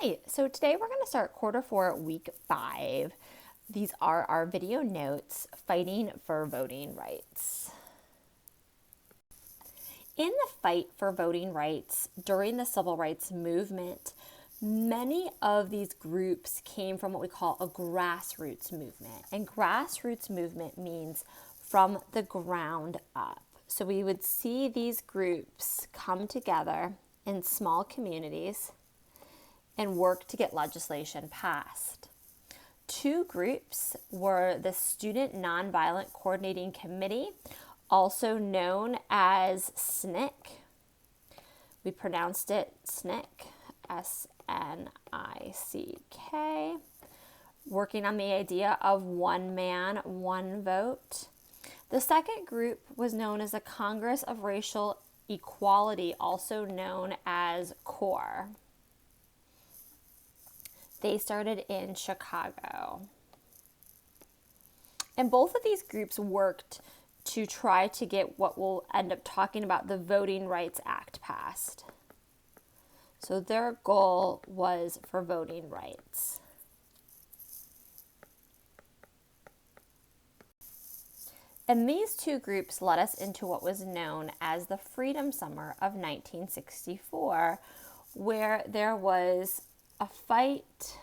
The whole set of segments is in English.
Hi, so today we're going to start Q4, week 5. These are our video notes, Fighting for Voting Rights. In the fight for voting rights during the Civil Rights Movement, many of these groups came from what we call a grassroots movement. And grassroots movement means from the ground up. So we would see these groups come together in small communities and work to get legislation passed. Two groups were the Student Nonviolent Coordinating Committee, also known as SNCC. We pronounced it SNCC, S-N-I-C-K, working on the idea of one man, one vote. The second group was known as the Congress of Racial Equality, also known as CORE. They started in Chicago. And both of these groups worked to try to get what we'll end up talking about, the Voting Rights Act, passed. So their goal was for voting rights. And these two groups led us into what was known as the Freedom Summer of 1964, where there was a fight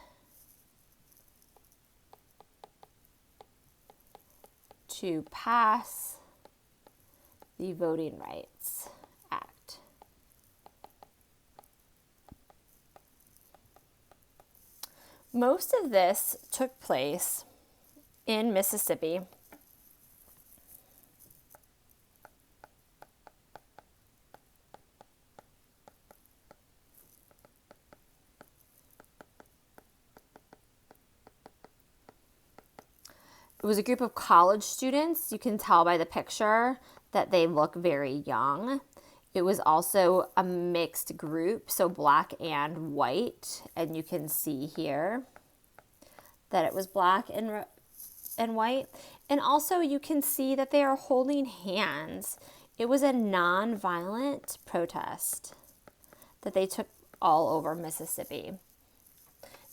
to pass the Voting Rights Act. Most of this took place in Mississippi. It was a group of college students. You can tell by the picture that they look very young. It was also a mixed group, so black and white. And you can see here that it was black and white. And also you can see that they are holding hands. It was a non-violent protest that they took all over Mississippi.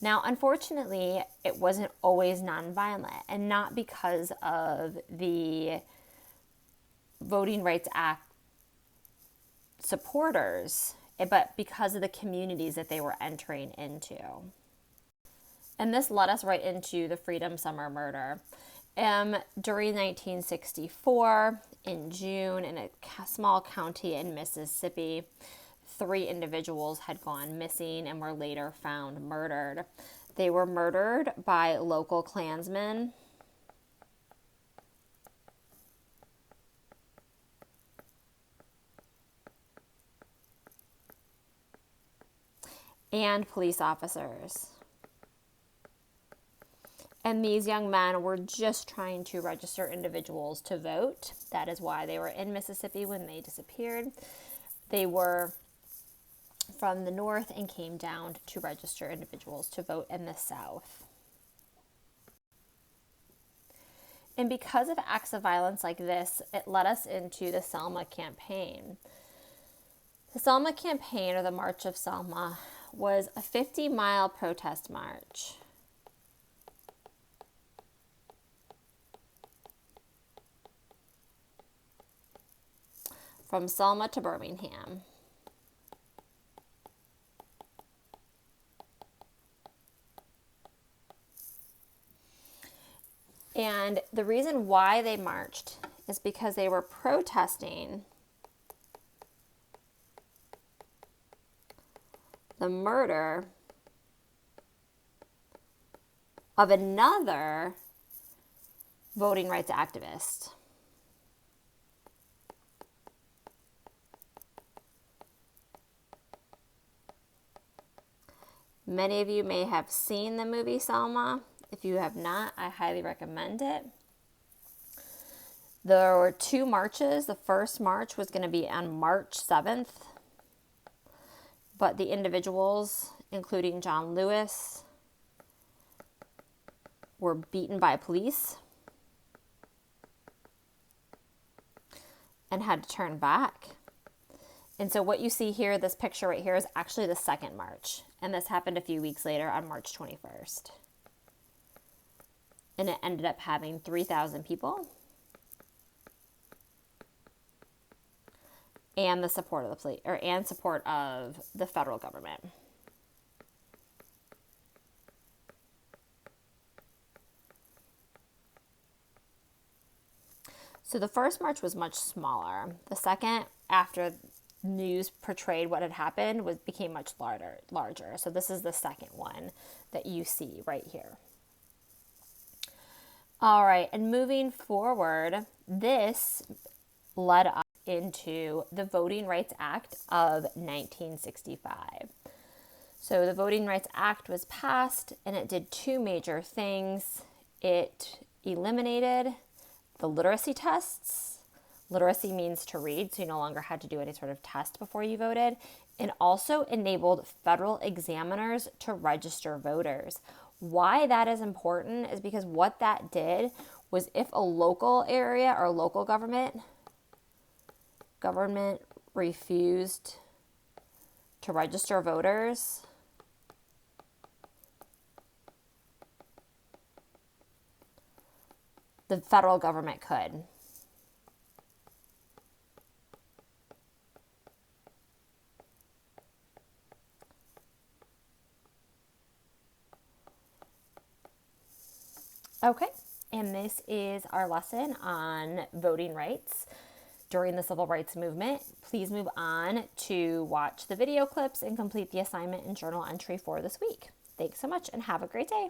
Now, unfortunately, it wasn't always nonviolent, and not because of the Voting Rights Act supporters, but because of the communities that they were entering into. And this led us right into the Freedom Summer murder. During 1964, in June, in a small county in Mississippi, 3 individuals had gone missing and were later found murdered. They were murdered by local Klansmen. And police officers. And these young men were just trying to register individuals to vote. That is why they were in Mississippi when they disappeared. They were from the north and came down to register individuals to vote in the south. And because of acts of violence like this, it led us into the Selma campaign. The Selma campaign, or the March of Selma, was a 50-mile protest march. From Selma to Birmingham. And the reason why they marched is because they were protesting the murder of another voting rights activist. Many of you may have seen the movie Selma. If you have not, I highly recommend it. There were 2 marches. The first march was going to be on March 7th. But the individuals, including John Lewis, were beaten by police and had to turn back. And so what you see here, this picture right here, is actually the second march. And this happened a few weeks later on March 21st. And it ended up having 3,000 people. And the support of the police, and support of the federal government. So the first march was much smaller. The second, after news portrayed what had happened, became much larger. So this is the second one that you see right here. All right, and moving forward, this led us into the Voting Rights Act of 1965. So the Voting Rights Act was passed, and it did two major things. It eliminated the literacy tests. Literacy means to read, so you no longer had to do any sort of test before you voted. And also enabled federal examiners to register voters. Why that is important is because what that did was, if a local area or local government refused to register voters, the federal government could. Okay, and this is our lesson on voting rights during the civil rights movement. Please move on to watch the video clips and complete the assignment and journal entry for this week. Thanks so much and have a great day.